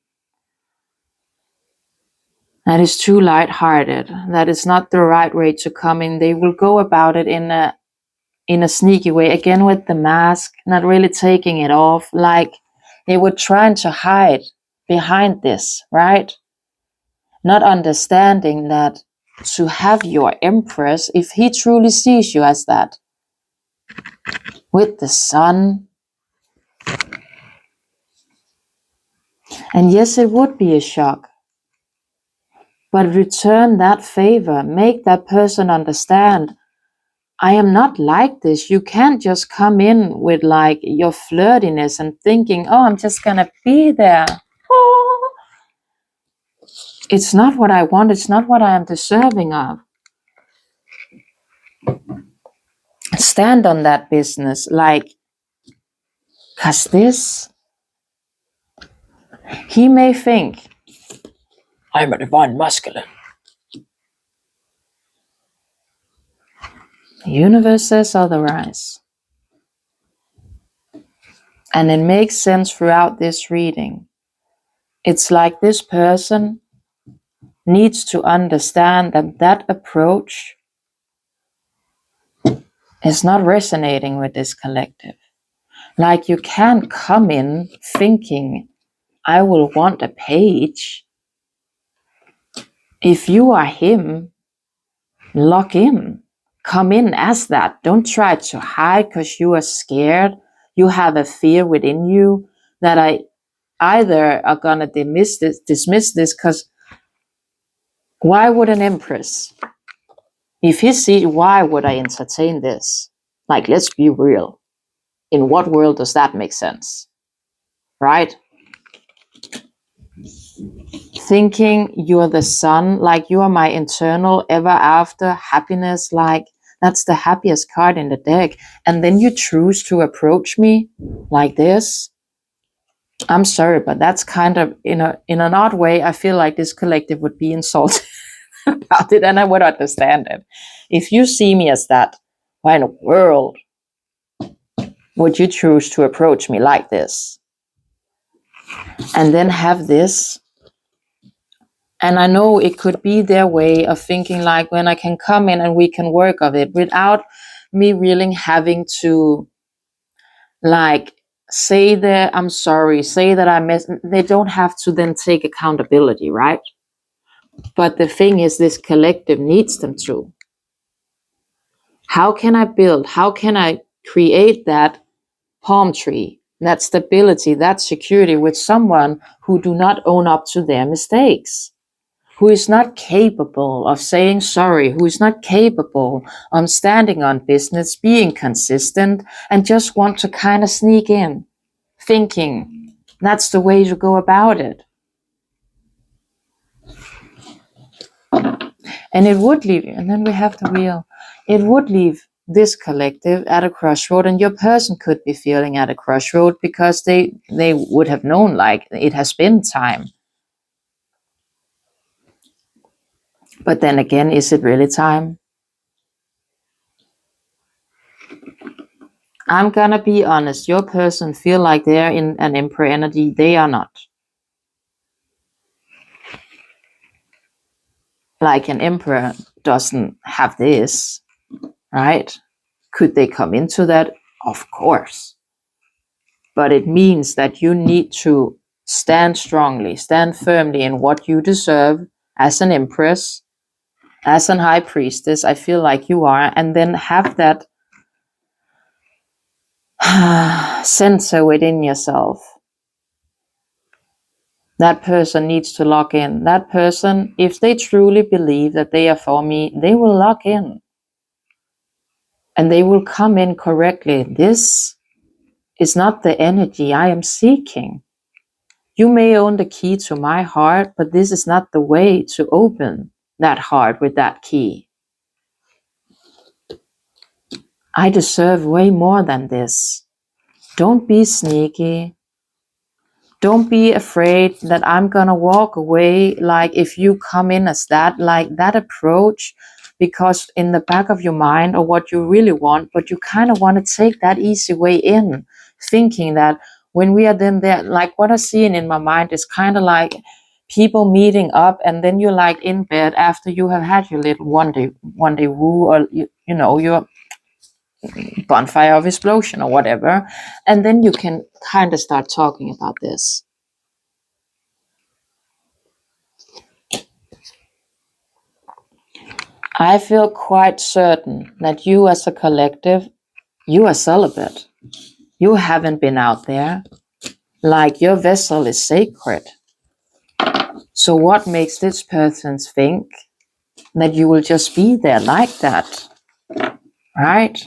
that is too light-hearted, that is not the right way to come in. They will go about it in a sneaky way, again with the mask, not really taking it off, like they were trying to hide behind this, right? Not understanding that to have your Empress, if he truly sees you as that, with the sun, and yes, it would be a shock, but return that favor, make that person understand, I am not like this. You can't just come in with like your flirtiness and thinking, oh, I'm just gonna be there. Oh. It's not what I want. It's not what I am deserving of. Stand on that business, like, cause this, he may think, I'm a divine masculine. The universe says otherwise. And it makes sense throughout this reading. It's like this person needs to understand that that approach is not resonating with this collective. Like you can't come in thinking, I will want a page. If you are him, lock in. Come in as that. Don't try to hide because you are scared. You have a fear within you that I either are going to dismiss this because why would an Empress, if he sees, why would I entertain this? Like, let's be real. In what world does that make sense? Right? Thinking you're the sun, like you are my internal ever after happiness, like that's the happiest card in the deck. And then you choose to approach me like this. I'm sorry, but that's kind of in an odd way. I feel like this collective would be insulted about it, and I would understand it. If you see me as that, why in the world would you choose to approach me like this? And then have this. And I know it could be their way of thinking, like, when I can come in and we can work of it without me really having to, like, say that I'm sorry, say that I missed. They don't have to then take accountability, right? But the thing is, this collective needs them to. How can I build? How can I create that palm tree, that stability, that security with someone who do not own up to their mistakes? Who is not capable of saying sorry, who is not capable of standing on business, being consistent, and just want to kind of sneak in, thinking that's the way to go about it. And it would leave you, and then we have the wheel. It would leave this collective at a crossroad, and your person could be feeling at a crossroad because they would have known, like, it has been time. But then again, is it really time? I'm gonna be honest, your person feel like they're in an Emperor energy. They are not. Like an Emperor doesn't have this, right? Could they come into that? Of course. But it means that you need to stand strongly, stand firmly in what you deserve as an Empress, as an High Priestess. I feel like you are, and then have that center within yourself. That person needs to lock in. That person, if they truly believe that they are for me, they will lock in. And they will come in correctly. This is not the energy I am seeking. You may own the key to my heart, but this is not the way to open that heart with that key. I deserve way more than this. Don't be sneaky. Don't be afraid that I'm gonna walk away. Like, if you come in as that, like that approach, because in the back of your mind, or what you really want, but you kind of want to take that easy way in, thinking that when we are then there, like what I see in my mind is kind of like people meeting up, and then you're like in bed after you have had your little one day woo, or you know, your bonfire of explosion or whatever, and then you can kind of start talking about this. I feel quite certain that you as a collective, you are celibate. You haven't been out there. Like, your vessel is sacred. So what makes this person think that you will just be there like that? Right?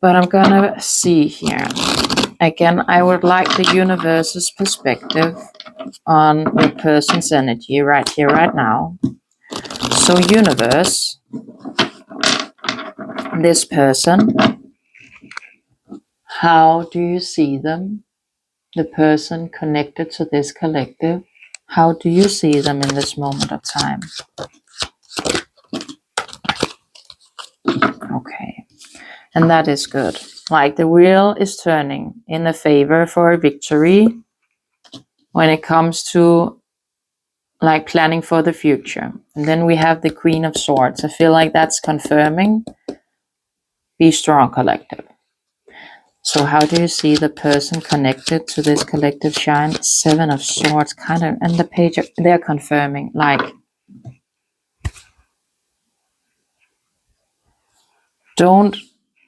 But I'm gonna see here. Again, I would like the universe's perspective on your person's energy right here, right now. So, universe, this person, how do you see them? The person connected to this collective, how do you see them in this moment of time? Okay, and that is good. Like, the wheel is turning in a favor for a victory when it comes to like planning for the future. And then we have the Queen of Swords. I feel like that's confirming. Be strong, collective. So how do you see the person connected to this collective shine? Seven of Swords, kind of, and the page, they're confirming, like, don't,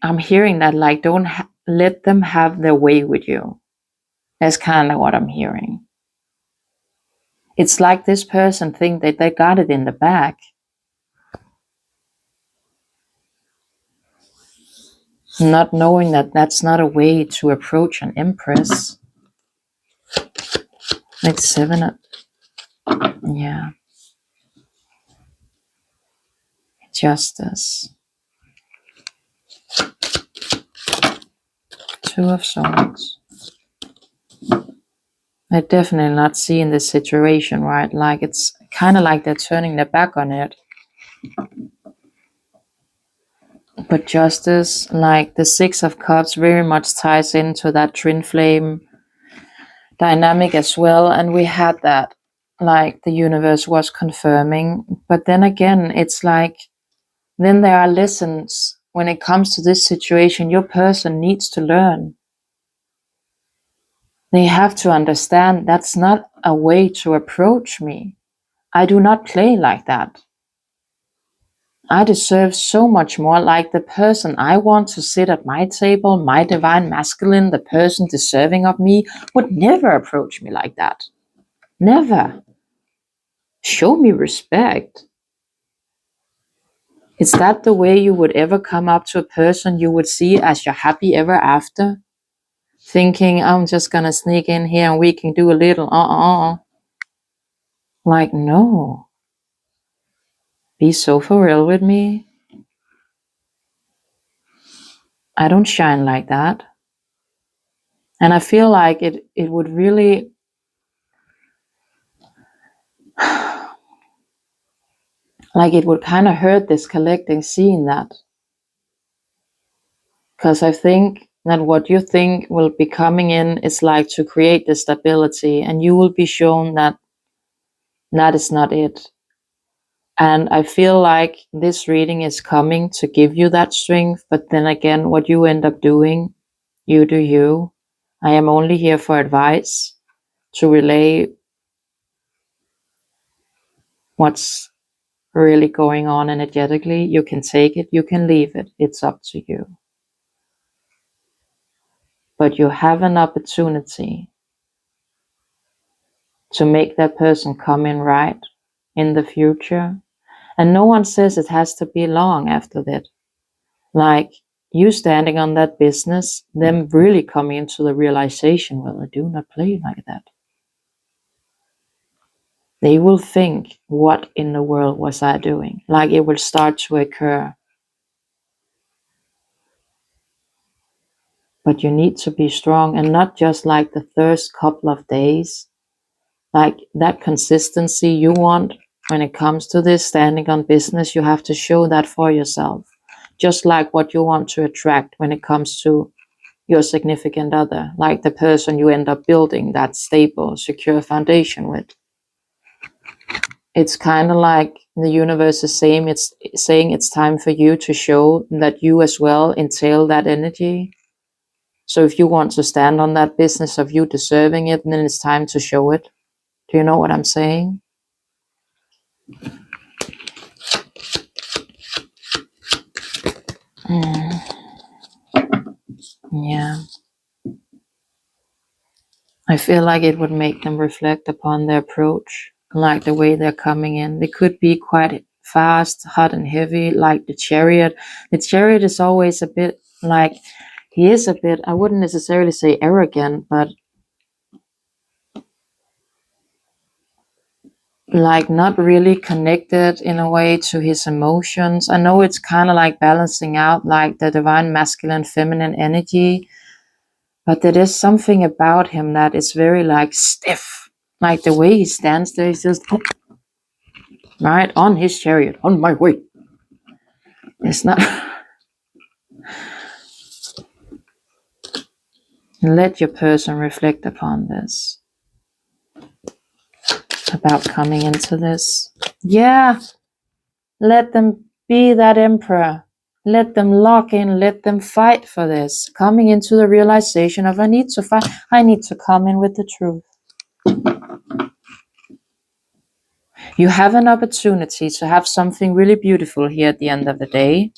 I'm hearing that, like, don't let them have their way with you. That's kind of what I'm hearing. It's like this person think that they got it in the bag. Not knowing that that's not a way to approach an empress. Like seven of, yeah. Justice. Two of Swords. I definitely not seeing this situation, right? Like, it's kind of like they're turning their back on it. But Justice, like the Six of Cups, very much ties into that twin flame dynamic as well. And we had that, like, the universe was confirming. But then again, it's like, then there are lessons when it comes to this situation your person needs to learn. They have to understand that's not a way to approach me. I do not play like that. I deserve so much more. Like, the person I want to sit at my table, my divine masculine, the person deserving of me, would never approach me like that. Never. Show me respect. Is that the way you would ever come up to a person you would see as your happy ever after? Thinking, I'm just gonna sneak in here and we can do a little Like, no. Be so for real with me. I don't shine like that. And I feel like it would really like it would kind of hurt this collecting seeing that. Because I think that what you think will be coming in is like to create the stability, and you will be shown that that is not it. And I feel like this reading is coming to give you that strength, but then again, what you end up doing, you do you. I am only here for advice, to relay what's really going on energetically. You can take it, you can leave it, it's up to you. But you have an opportunity to make that person come in right in the future. And no one says it has to be long after that. Like, you standing on that business, them really coming into the realization, well, I do not play like that. They will think, what in the world was I doing? Like, it will start to occur. But you need to be strong, and not just like the first couple of days. Like that consistency you want when it comes to this standing on business, you have to show that for yourself. Just like what you want to attract when it comes to your significant other, like the person you end up building that stable, secure foundation with. It's kind of like the universe is saying it's time for you to show that you as well entail that energy. So if you want to stand on that business of you deserving it, then it's time to show it. Do you know what I'm saying? Yeah. I feel like it would make them reflect upon their approach, like the way they're coming in. They could be quite fast, hot and heavy, like the Chariot. The Chariot is always a bit like, he is a bit, I wouldn't necessarily say arrogant, but like not really connected in a way to his emotions. I know it's kind of like balancing out like the divine masculine feminine energy, but there is something about him that is very like stiff. Like the way he stands there, he's just right on his chariot, on my way. It's not. Let your person reflect upon this, about coming into this. Yeah, let them be that emperor. Let them lock in, let them fight for this. Coming into the realization of I need to fight, I need to come in with the truth. You have an opportunity to have something really beautiful here at the end of the day.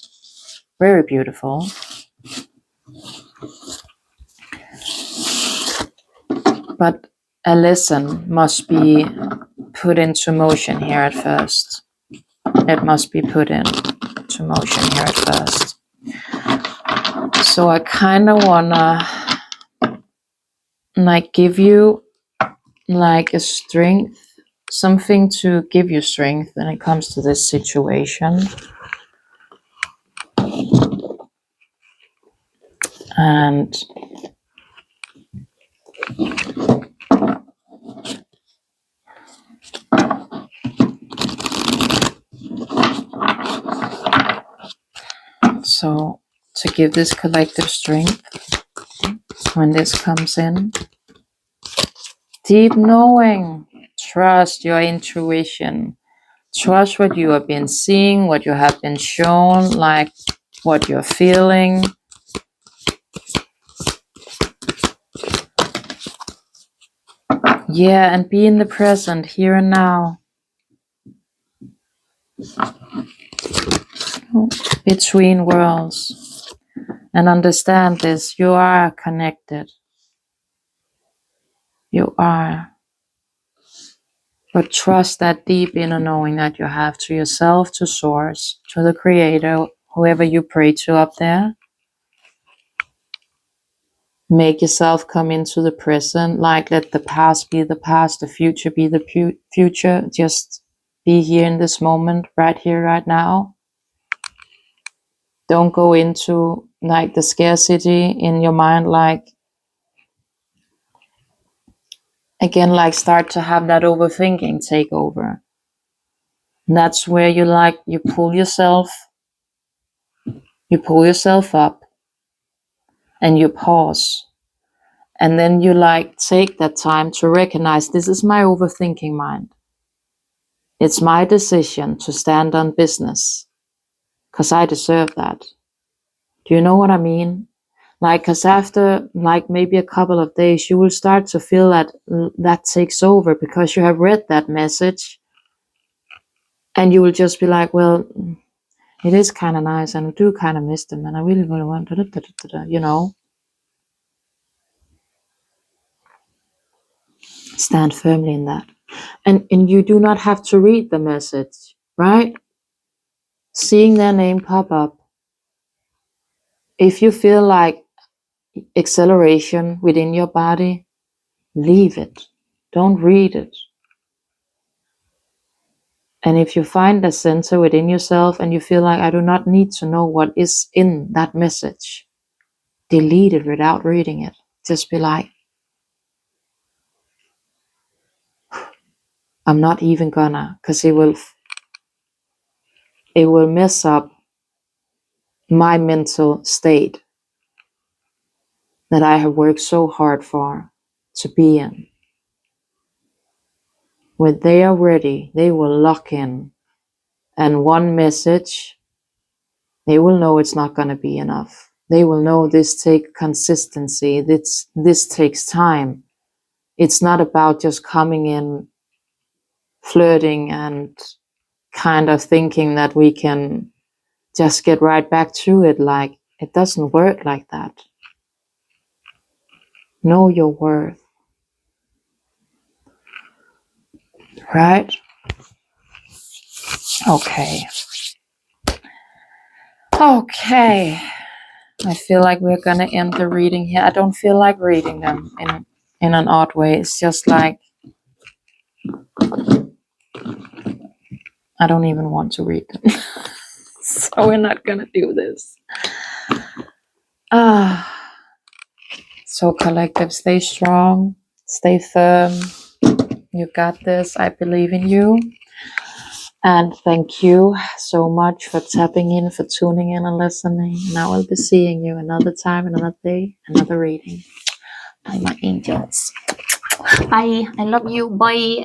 Very beautiful. But a lesson must be put into motion here at first. It must be put into motion here at first. So I kind of wanna like give you like a strength, something to give you strength when it comes to this situation. And so to give this collective strength when this comes in, deep knowing, trust your intuition, trust what you have been seeing, what you have been shown, like what you're feeling. Yeah, and be in the present, here and now. Between worlds. And understand this, you are connected. You are. But trust that deep inner knowing that you have to yourself, to source, to the creator, whoever you pray to up there. Make yourself come into the present, like let the past be the past, the future be the future. Just be here in this moment, right here, right now. Don't go into like the scarcity in your mind, like again, like start to have that overthinking take over. And that's where you pull yourself up and you pause. And then you like take that time to recognize this is my overthinking mind. It's my decision to stand on business because I deserve that. Do you know what I mean? Like, because after like maybe a couple of days, you will start to feel that that takes over because you have read that message and you will just be like, well, it is kind of nice and I do kind of miss them and I really, really want to, you know. Stand firmly in that. And you do not have to read the message, right? Seeing their name pop up. If you feel like acceleration within your body, leave it. Don't read it. And if you find a center within yourself and you feel like I do not need to know what is in that message, delete it without reading it. Just be like, I'm not even gonna, because it will mess up my mental state that I have worked so hard for to be in. When they are ready, they will lock in, and one message, they will know it's not going to be enough. They will know this takes consistency. This takes time. It's not about just coming in, flirting, and kind of thinking that we can just get right back to it. Like, it doesn't work like that. Know your worth. Right? Okay. Okay. I feel like we're gonna end the reading here. I don't feel like reading them in an odd way. It's just like I don't even want to read them. So we're not gonna do this. So collective, stay strong, stay firm. You got this. I believe in you. And thank you so much for tapping in, for tuning in and listening. And I will be seeing you another time, another day, another reading. Bye, my angels. Bye. I love you. Bye.